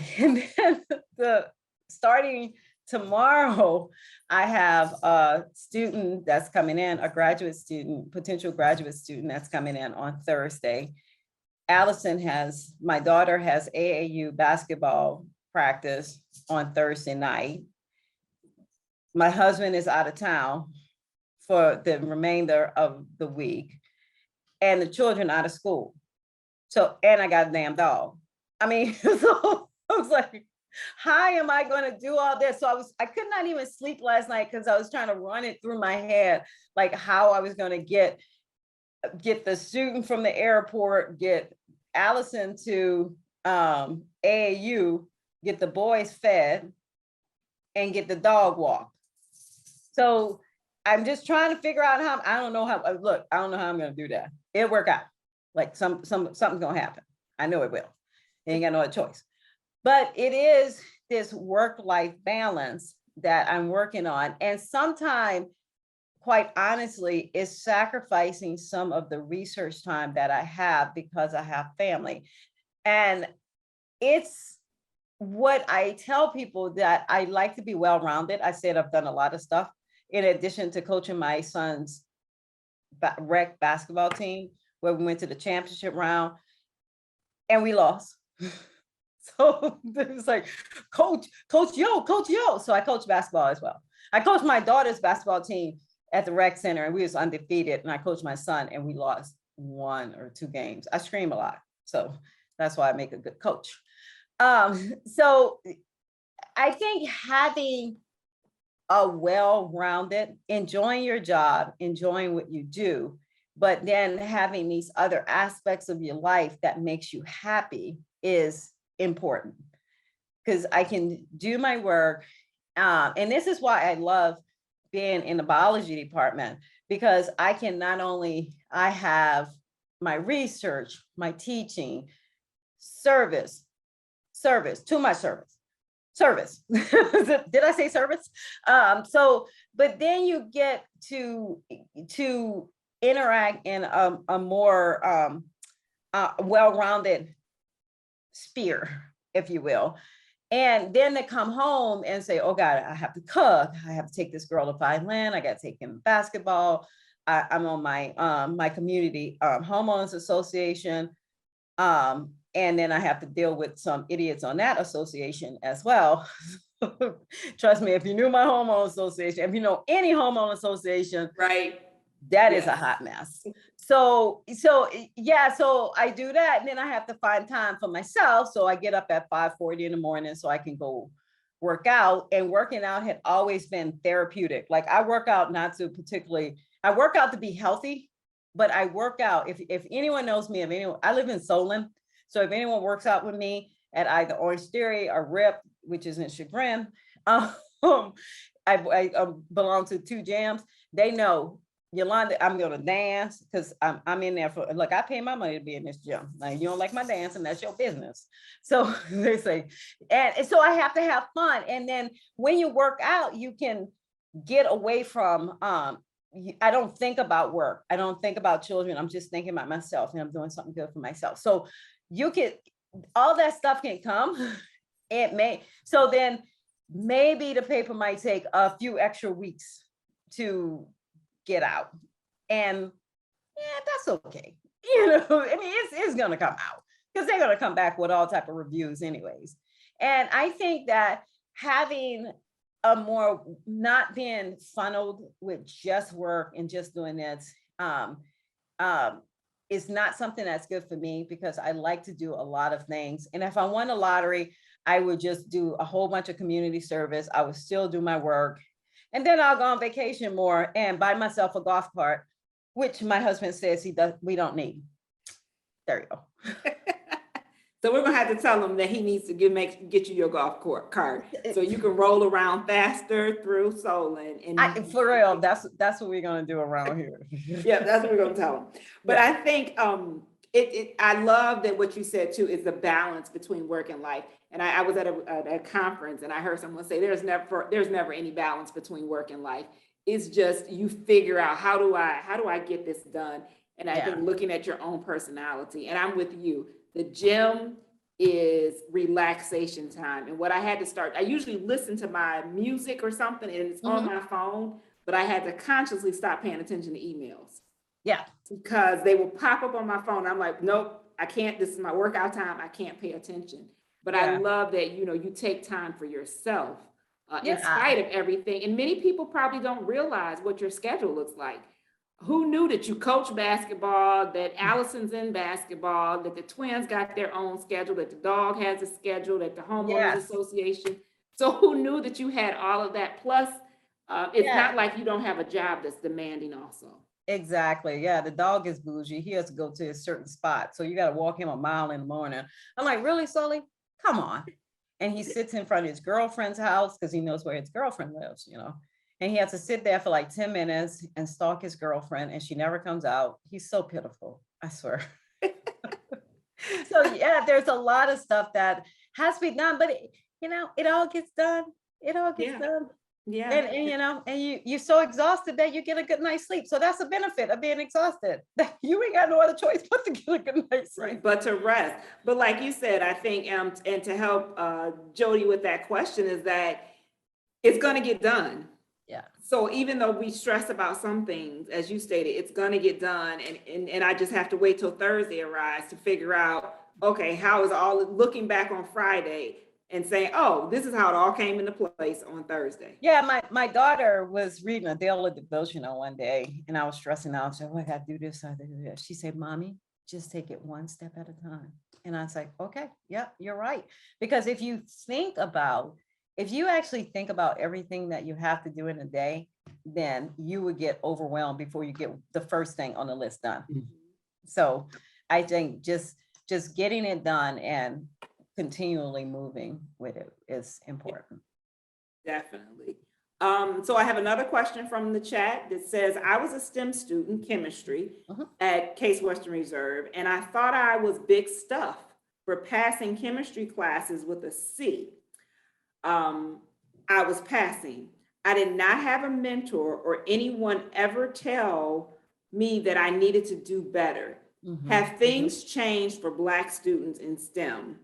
then starting tomorrow, I have a student that's coming in, a graduate student, potential graduate student that's coming in on Thursday. My daughter has AAU basketball practice on Thursday night. My husband is out of town for the remainder of the week, and the children out of school. So, and I got a damn dog. I mean, so I was like, how am I going to do all this? So I could not even sleep last night because I was trying to run it through my head, like how I was going to get the student from the airport, get Allison to AAU, get the boys fed, and get the dog walked. So I'm just trying to figure out how. I don't know how I'm going to do that. It'll work out. Like something's going to happen. I know it will. Ain't got no other choice. But it is this work-life balance that I'm working on. And sometimes, quite honestly, is sacrificing some of the research time that I have because I have family. And it's what I tell people, that I like to be well-rounded. I said I've done a lot of stuff in addition to coaching my son's rec basketball team, where we went to the championship round and we lost. So it was like, coach yo. So I coach basketball as well. I coached my daughter's basketball team at the rec center, and we was undefeated. And I coached my son, and we lost 1 or 2 games. I scream a lot, so that's why I make a good coach. So I think having a well-rounded, enjoying your job, enjoying what you do, but then having these other aspects of your life that makes you happy is important, because I can do my work. And this is why I love being in the biology department, because I can not only, I have my research, my teaching, service, too much service. Did I say service? So, but then you get to interact in a more well-rounded sphere, if you will. And then they come home and say, oh God, I have to cook. I have to take this girl to violin. I got to take him to basketball. I'm on my my community homeowners association. And then I have to deal with some idiots on that association as well. Trust me, if you knew my homeowner association, if you know any homeowner association, Right. that is a hot mess. So yeah, so I do that, and then I have to find time for myself. So I get up at 5:40 in the morning so I can go work out. And working out had always been therapeutic. Like I work out I work out to be healthy, but I work out. If anyone knows me, if anyone, I live in Solon. So if anyone works out with me at either Orange Theory or RIP, which is in Chagrin, I belong to 2 gyms. They know, Yolanda, I'm gonna dance because I'm in there for, look, I pay my money to be in this gym. Like, you don't like my dancing, that's your business. So they say, and so I have to have fun. And then when you work out, you can get away from, I don't think about work. I don't think about children. I'm just thinking about myself, and I'm doing something good for myself. So you can, all that stuff can come. It may, so then maybe the paper might take a few extra weeks to get out. And yeah, that's okay. You know, I mean, it's gonna come out because they're gonna come back with all type of reviews anyways. And I think that having a more, not being funneled with just work and just doing this, is not something that's good for me, because I like to do a lot of things. And if I won a lottery, I would just do a whole bunch of community service. I would still do my work. And then I'll go on vacation more and buy myself a golf cart, which my husband says we don't need. There you go. So we're gonna have to tell him that he needs to get you your golf cart so you can roll around faster through Solon. And For real, that's what we're gonna do around here. yeah, that's what we're gonna tell him. But yeah. I think I love that what you said too is the balance between work and life. And I was at a conference and I heard someone say there's never any balance between work and life. It's just you figure out how do I get this done. And I think looking at your own personality, and I'm with you. The gym is relaxation time. And what I had to start, I usually listen to my music or something and it's on my phone, but I had to consciously stop paying attention to emails. Yeah. Because they will pop up on my phone. I'm like, nope, I can't, this is my workout time. I can't pay attention. But I love that, you take time for yourself in spite of everything. And many people probably don't realize what your schedule looks like. Who knew that you coach basketball, that Allison's in basketball, that the twins got their own schedule, that the dog has a schedule, that the homeowners association. So who knew that you had all of that? Plus, it's not like you don't have a job that's demanding also. Exactly. Yeah. The dog is bougie. He has to go to a certain spot. So you got to walk him a mile in the morning. I'm like, really, Sully? Come on. And he sits in front of his girlfriend's house because he knows where his girlfriend lives, And he has to sit there for like 10 minutes and stalk his girlfriend, and she never comes out. He's so pitiful, I swear. So yeah, there's a lot of stuff that has to be done, but it all gets done. It all gets done. Yeah. And you're so exhausted that you get a good night's sleep. So that's a benefit of being exhausted. You ain't got no other choice but to get a good night's sleep. Right, but to rest. But like you said, I think, and to help Jody with that question is that it's going to get done. Yeah. So even though we stress about some things, as you stated, it's going to get done. And I just have to wait till Thursday arrives to figure out, okay, how is all looking back on Friday and saying, oh, this is how it all came into place on Thursday. Yeah, my daughter was reading a daily devotional one day and I was stressing out. So I got to do this, I got to do this. She said, Mommy, just take it one step at a time. And I was like, okay, yeah, you're right. Because if you actually think about everything that you have to do in a day, then you would get overwhelmed before you get the first thing on the list done. Mm-hmm. So I think just getting it done and continually moving with it is important. Definitely. So I have another question from the chat that says, I was a STEM student, chemistry, at Case Western Reserve, and I thought I was big stuff for passing chemistry classes with a C. I was passing. I did not have a mentor or anyone ever tell me that I needed to do better. Have things changed for Black students in STEM?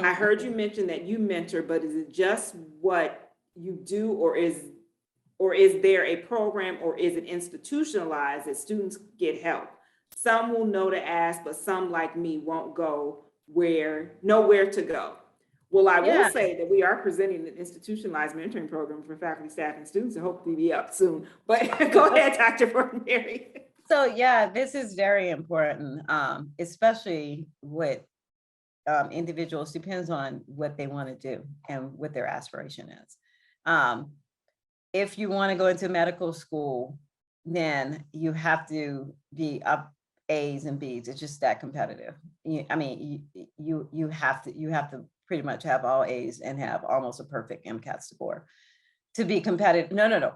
I heard you mention that you mentor, but is it just what you do, or is there a program, or is it institutionalized that students get help? Some will know to ask, but some like me won't know where to go. Well, I will say that we are presenting an institutionalized mentoring program for faculty, staff, and students, and hopefully be up soon. But go ahead, Dr. Fortenberry. So yeah, this is very important, especially with individuals. Depends on what they want to do and what their aspiration is. If you want to go into medical school, then you have to be A's and B's. It's just that competitive. I mean, you have to pretty much have all A's and have almost a perfect MCAT score to be competitive. No.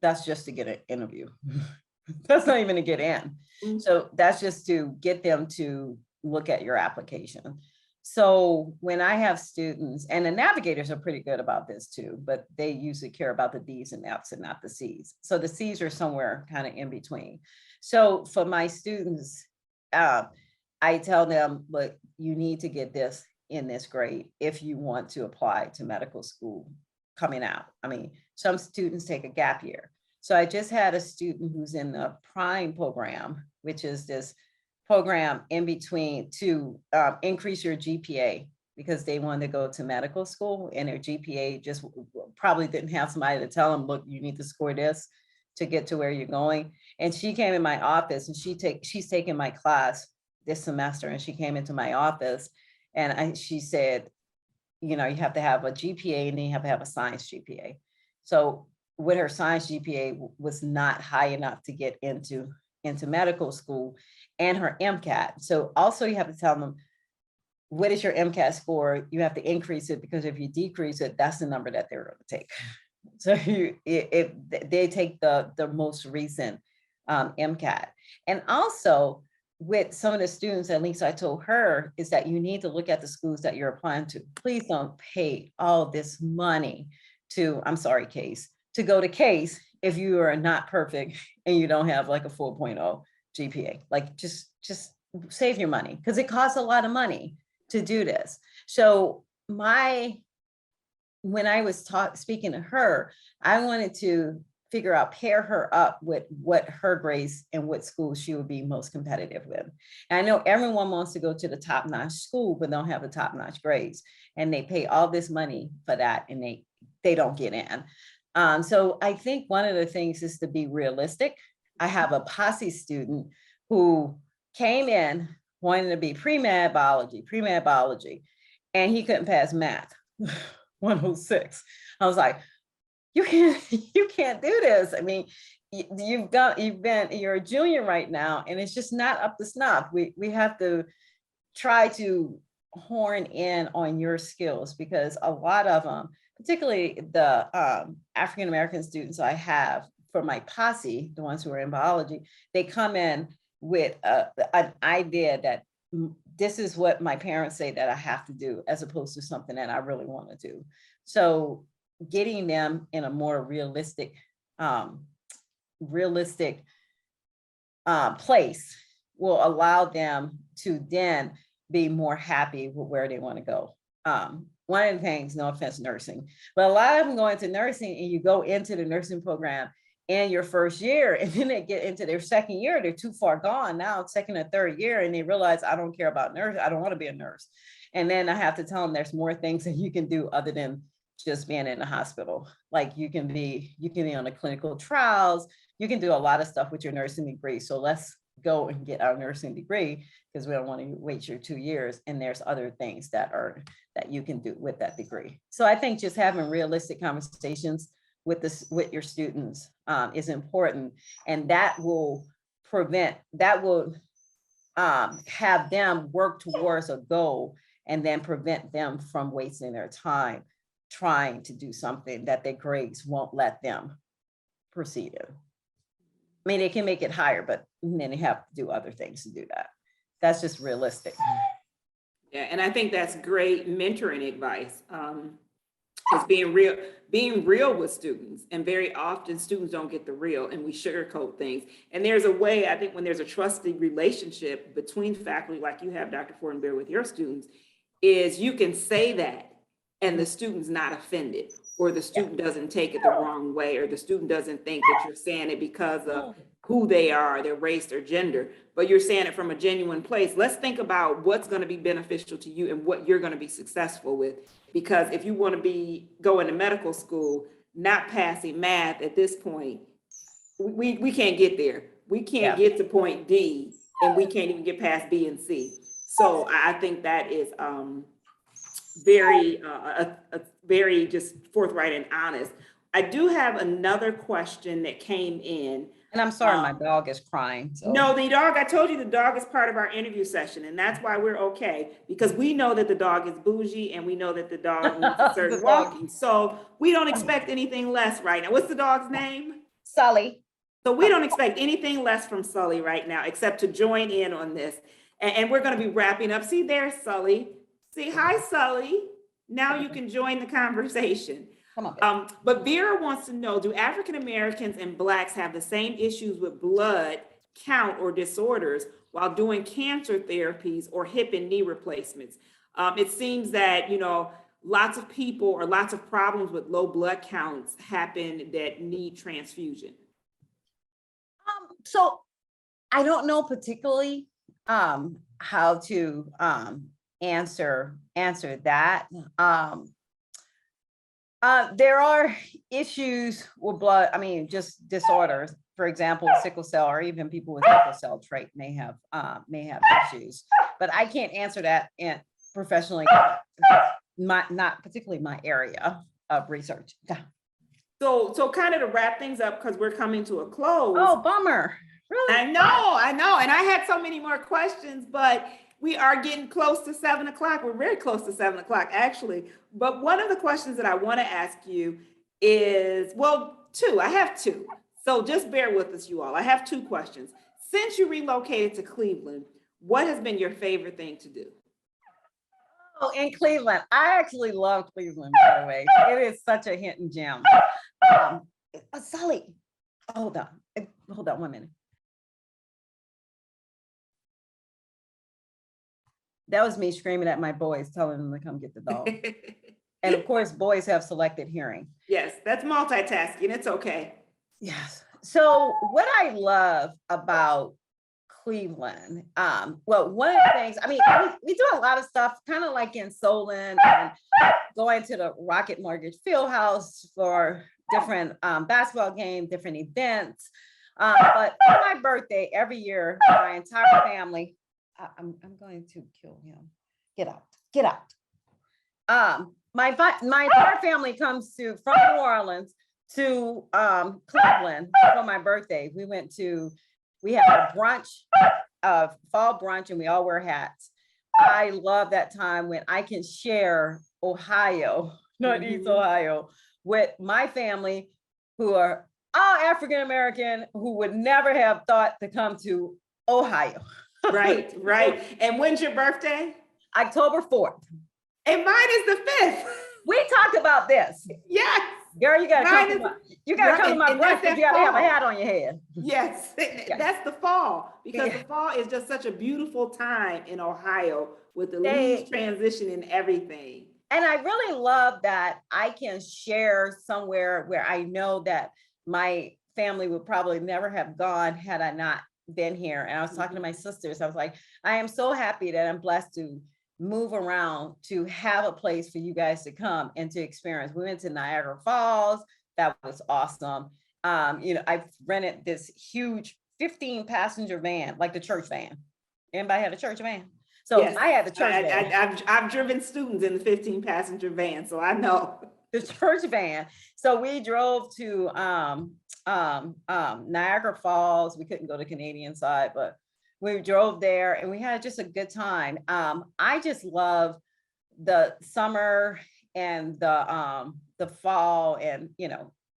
That's just to get an interview. That's not even to get in. So that's just to get them to look at your application. So when I have students, and the navigators are pretty good about this too, but they usually care about the D's and F's and not the C's. So the C's are somewhere kind of in between. So for my students, I tell them, look, you need to get this in this grade if you want to apply to medical school coming out. I mean, some students take a gap year. So I just had a student who's in the prime program, which is this program in between to increase your GPA because they wanted to go to medical school and their GPA just probably didn't have somebody to tell them, look, you need to score this to get to where you're going. And she came in my office and she's taking my class this semester, and she came into my office and she said, you know, you have to have a GPA and then you have to have a science GPA. So with her science GPA was not high enough to get into medical school, and her MCAT. So also you have to tell them, what is your MCAT score? You have to increase it, because if you decrease it, that's the number that they're going to take. So they take the most recent MCAT. And also with some of the students, at least I told her, is that you need to look at the schools that you're applying to. Please don't pay all this money to, I'm sorry, Case, to go to Case if you are not perfect and you don't have like a 4.0 GPA. Like just save your money, because it costs a lot of money to do this. So when I was speaking to her, I wanted to figure out, pair her up with what her grades and what schools she would be most competitive with. And I know everyone wants to go to the top-notch school, but don't have the top-notch grades. And they pay all this money for that, and they don't get in. So I think one of the things is to be realistic. I have a posse student who came in wanting to be pre-med biology, and he couldn't pass math 106. I was like, you can't do this. I mean, you're a junior right now, and it's just not up to snuff. We have to try to horn in on your skills, because a lot of them, particularly the African-American students I have for my posse, the ones who are in biology, they come in with an idea that this is what my parents say that I have to do, as opposed to something that I really want to do. So getting them in a more realistic place will allow them to then be more happy with where they want to go. One of the things, no offense, nursing, but a lot of them go into nursing, and you go into the nursing program in your first year, and then they get into their second year, they're too far gone now, second or third year, and they realize, I don't care about nurse, I don't want to be a nurse. And then I have to tell them there's more things that you can do other than just being in the hospital. Like you can be on the clinical trials, you can do a lot of stuff with your nursing degree. So let's go and get our nursing degree, because we don't want to wait your 2 years. And there's other things that you can do with that degree. So I think just having realistic conversations with your students is important, and that will have them work towards a goal, and then prevent them from wasting their time trying to do something that their grades won't let them proceed in. I mean, they can make it higher, but then they have to do other things to do that. That's just realistic. Yeah, and I think that's great mentoring advice. It's being real with students, and very often students don't get the real, and we sugarcoat things. And there's a way, I think, when there's a trusting relationship between faculty, like you have, Dr. Fortenberry, with your students, is you can say that and the student's not offended, or the student doesn't take it the wrong way, or the student doesn't think that you're saying it because of who they are, their race, their gender, but you're saying it from a genuine place. Let's think about what's going to be beneficial to you and what you're going to be successful with. Because if you want to go into medical school, not passing math at this point, we can't get there. We can't get to point D, and we can't even get past B and C. So I think that is very just forthright and honest. I do have another question that came in And I'm sorry, my dog is crying. So. No, the dog, I told you the dog is part of our interview session, and that's why we're okay, because we know that the dog is bougie and we know that the dog needs a certain The dog. walking. So we don't expect anything less right now. What's the dog's name? Sully. So we don't expect anything less from Sully right now, except to join in on this. And we're going to be wrapping up. See, there's Sully. See, hi, Sully. Now you can join the conversation. Come on. But Vera wants to know, do African Americans and Blacks have the same issues with blood count or disorders while doing cancer therapies or hip and knee replacements? It seems that, you know, lots of people or lots of problems with low blood counts happen that need transfusion. So I don't know particularly how to answer that. There are issues with blood, I mean, just disorders. For example, sickle cell, or even people with sickle cell trait may have issues, but I can't answer that professionally, not particularly my area of research. So kind of to wrap things up, because we're coming to a close. Oh, bummer. Really? I know. And I had so many more questions, but we are getting close to 7 o'clock. We're very close to 7 o'clock, actually. But one of the questions that I want to ask you is, well, two. I have two. So just bear with us, you all. I have two questions. Since you relocated to Cleveland, what has been your favorite thing to do? Oh, in Cleveland. I actually love Cleveland, by the way. It is such a hidden gem. Sully, hold on 1 minute. That was me screaming at my boys, telling them to come get the dog. And of course, boys have selective hearing. Yes, that's multitasking. It's okay. Yes. So what I love about Cleveland, well, one of the things, I mean, we do a lot of stuff, kind of like in Solon, and going to the Rocket Mortgage Fieldhouse for different basketball games, different events. But for my birthday, every year, my entire family, I'm going to kill him. Get out. My entire family comes from New Orleans to Cleveland for my birthday. We have a brunch, fall brunch, and we all wear hats. I love that time when I can share Ohio, Northeast Ohio, with my family who are all African American, who would never have thought to come to Ohio. Right. And when's your birthday? October 4th. And mine is the 5th. We talked about this. Yes. Girl, you gotta come to my birthday. You gotta have a hat on your head. Yes, that's the fall, because the fall is just such a beautiful time in Ohio with the leaves transition and everything. And I really love that I can share somewhere where I know that my family would probably never have gone had I not been here. And I was talking to my sisters. I was like, I am so happy that I'm blessed to move around to have a place for you guys to come and to experience. We went to Niagara Falls. That was awesome. I rented this huge 15-passenger van, like the church van. Anybody had a church van? So yes, I had the church van. I've driven students in the 15-passenger van, so I know. The church van. So we drove to Niagara Falls. We couldn't go to the Canadian side, but we drove there and we had just a good time. I just love the summer and the fall and,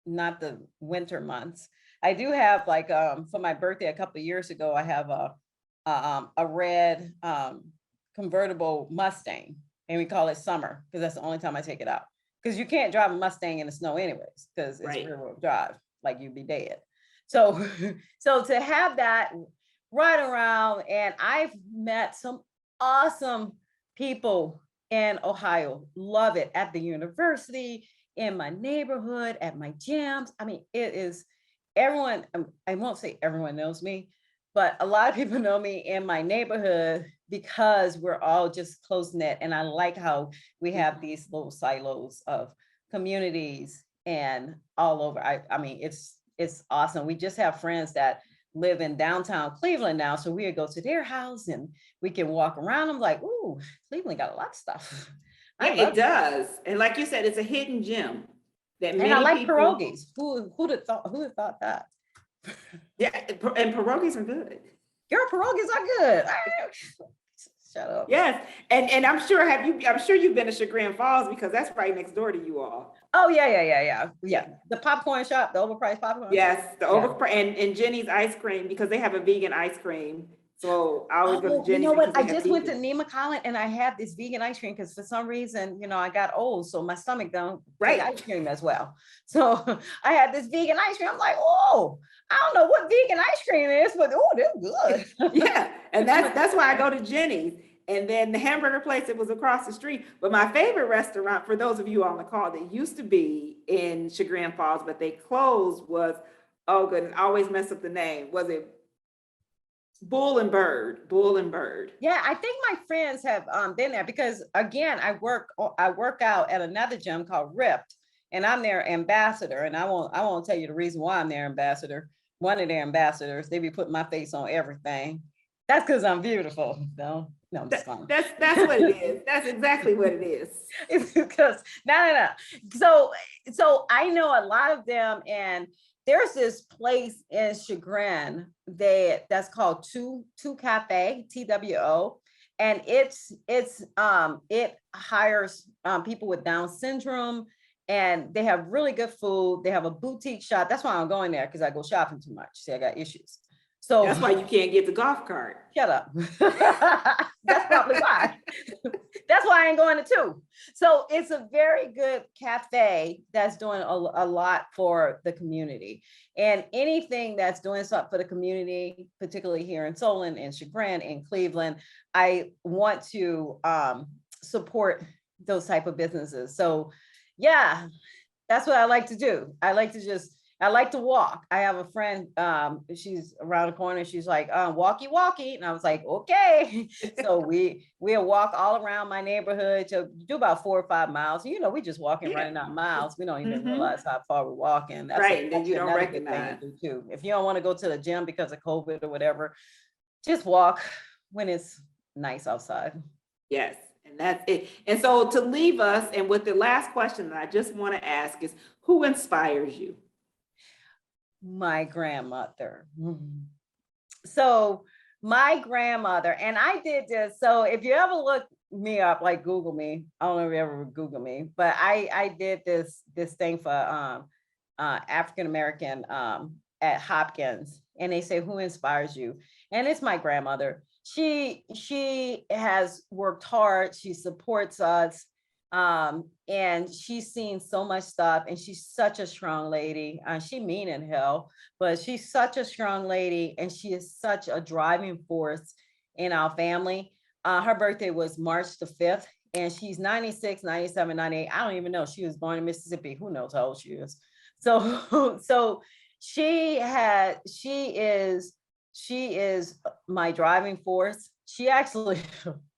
not the winter months. I do have for my birthday a couple of years ago, I have a red convertible Mustang, and we call it summer because that's the only time I take it out. Because you can't drive a Mustang in the snow anyways, because it's rear-wheel drive, like you'd be dead. So to have that right around, and I've met some awesome people in Ohio, love it, at the university, in my neighborhood, at my gyms. I mean, it is everyone, I won't say everyone knows me, but a lot of people know me in my neighborhood because we're all just close-knit. And I like how we have these little silos of communities and all over. I mean, it's awesome. We just have friends that live in downtown Cleveland now. So we would go to their house and we can walk around. I'm like, ooh, Cleveland got a lot of stuff. Yeah, it does. And like you said, it's a hidden gem. And I like pierogies. Who'd have thought that? Yeah, and pierogies are good. Your pierogies are good. Shut up. Yes, and I'm sure you've been to Chagrin Falls because that's right next door to you all. Oh, yeah. The popcorn shop, the overpriced popcorn shop. Yes, the Yeah. over and Jenny's ice cream because they have a vegan ice cream. So I always go to Oh, you Jenny's. know what? because I they have just went to vegan. Nemacolin and I had this vegan ice cream because for some reason, I got old, so my stomach don't Right. take ice cream as well. So I had this vegan ice cream. I'm like, oh, I don't know what vegan ice cream is, but oh, they're good. Yeah, and that's why I go to Jenny's. And then the hamburger place that was across the street. But my favorite restaurant, for those of you on the call, that used to be in Chagrin Falls, but they closed was, oh goodness, I always mess up the name. Was it Bull and Bird? Bull and Bird. Yeah, I think my friends have been there because again, I work out at another gym called Ripped, and I'm their ambassador. And I won't tell you the reason why I'm their ambassador. One of their ambassadors, they be putting my face on everything. That's because I'm beautiful. No, I'm just fine. That's what it is. That's exactly what it is. It's because no. So I know a lot of them, and there's this place in Chagrin that's called Two Cafe, TWO, and it hires people with Down syndrome, and they have really good food. They have a boutique shop. That's why I'm going there because I go shopping too much. See, I got issues. So That's why you can't get the golf cart. shut up. That's probably why. That's why I ain't going to two. So it's a very good cafe that's doing a lot for the community. And anything that's doing something for the community, particularly here in Solon and Chagrin and Cleveland, I want to support those type of businesses. So yeah, that's what I like to do. I like to walk. I have a friend, she's around the corner. She's like, walkie. And I was like, okay. So we'll walk all around my neighborhood to do about 4 or 5 miles. We just walking, running out miles. We don't even realize how far we're walking. That's Right, then you don't another good thing recognize. to do too. If you don't want to go to the gym because of COVID or whatever, just walk when it's nice outside. Yes, and that's it. And so to leave us, and with the last question that I just want to ask is, who inspires you? My grandmother. So my grandmother, and I did this. So if you ever look me up, like Google me, I don't know if you ever Google me, but I did this thing for African American at Hopkins, and they say, who inspires you? And it's my grandmother. She has worked hard. She supports us. And she's seen so much stuff, and she's such a strong lady. She mean in hell, but she's such a strong lady, and she is such a driving force in our family. Her birthday was March the 5th, and she's 96, 97, 98. I don't even know. She was born in Mississippi. Who knows how old she is? So she is my driving force. She actually,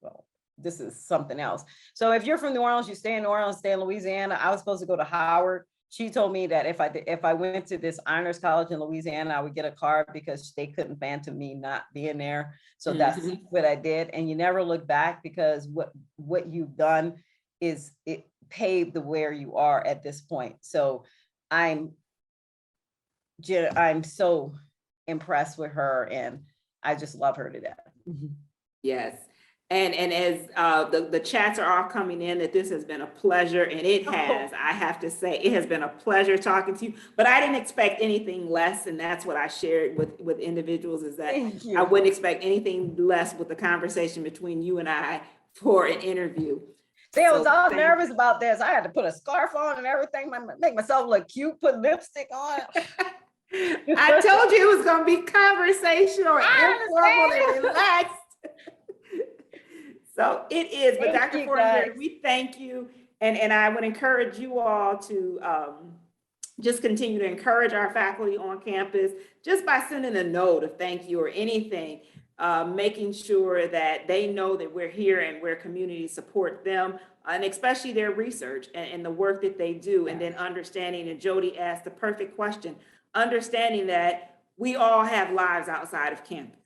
well, this is something else. So if you're from New Orleans, you stay in New Orleans, stay in Louisiana. I was supposed to go to Howard. She told me that if I went to this honors college in Louisiana, I would get a card because they couldn't phantom me not being there. So that's what I did. And you never look back, because what you've done is it paved the where you are at this point. So I'm so impressed with her, and I just love her to death. Yes. And as the chats are all coming in, that this has been a pleasure, and it has, I have to say, it has been a pleasure talking to you, but I didn't expect anything less. And that's what I shared with individuals, is that I wouldn't expect anything less with the conversation between you and I for an interview. I was all nervous about this. I had to put a scarf on and everything, make myself look cute, put lipstick on. I told you it was going to be conversational and informal and relaxed. So it is, but Dr. Fortenberry, we thank you. And I would encourage you all to just continue to encourage our faculty on campus, just by sending a note of thank you or anything, making sure that they know that we're here and where community support them, and especially their research and the work that they do. And then understanding, and Jody asked the perfect question, understanding that we all have lives outside of campus.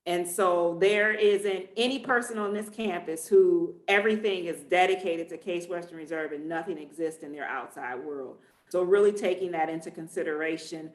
And so there isn't any person on this campus who everything is dedicated to Case Western Reserve and nothing exists in their outside world. So really taking that into consideration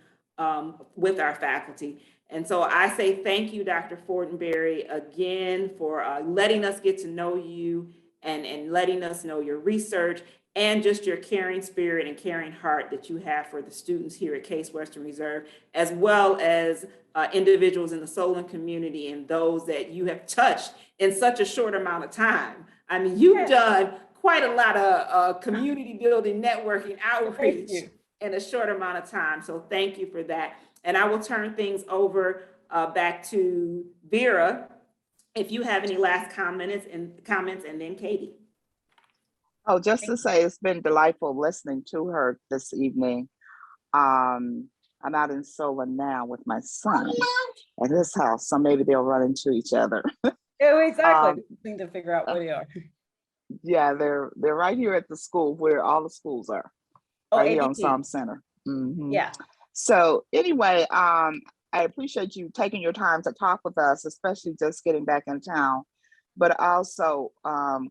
with our faculty. And so I say thank you, Dr. Fortenberry, again for letting us get to know you and letting us know your research and just your caring spirit and caring heart that you have for the students here at Case Western Reserve, as well as individuals in the Solon community and those that you have touched in such a short amount of time. I mean, you've done quite a lot of community building, networking, outreach in a short amount of time. So thank you for that. And I will turn things over back to Vera, if you have any last comments, and then Katie. Oh, just to say, it's been delightful listening to her this evening. I'm out in Solon now with my son at his house, so maybe they'll run into each other. Yeah, exactly. Need to figure out where they are. Yeah, they're right here at the school where all the schools are. Oh, Right here on ABT. Psalm Center. Mhm. Yeah. So anyway, I appreciate you taking your time to talk with us, especially just getting back in town, but also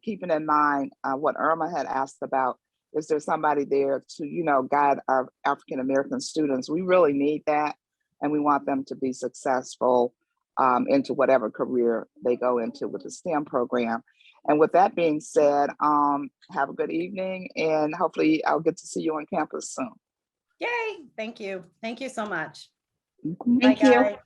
keeping in mind what Irma had asked about. Is there somebody there to, guide our African-American students? We really need that, and we want them to be successful into whatever career they go into with the STEM program. And with that being said, have a good evening, and hopefully I'll get to see you on campus soon. Yay. Thank you. Thank you so much. Mhm. Thank Bye, you. guys.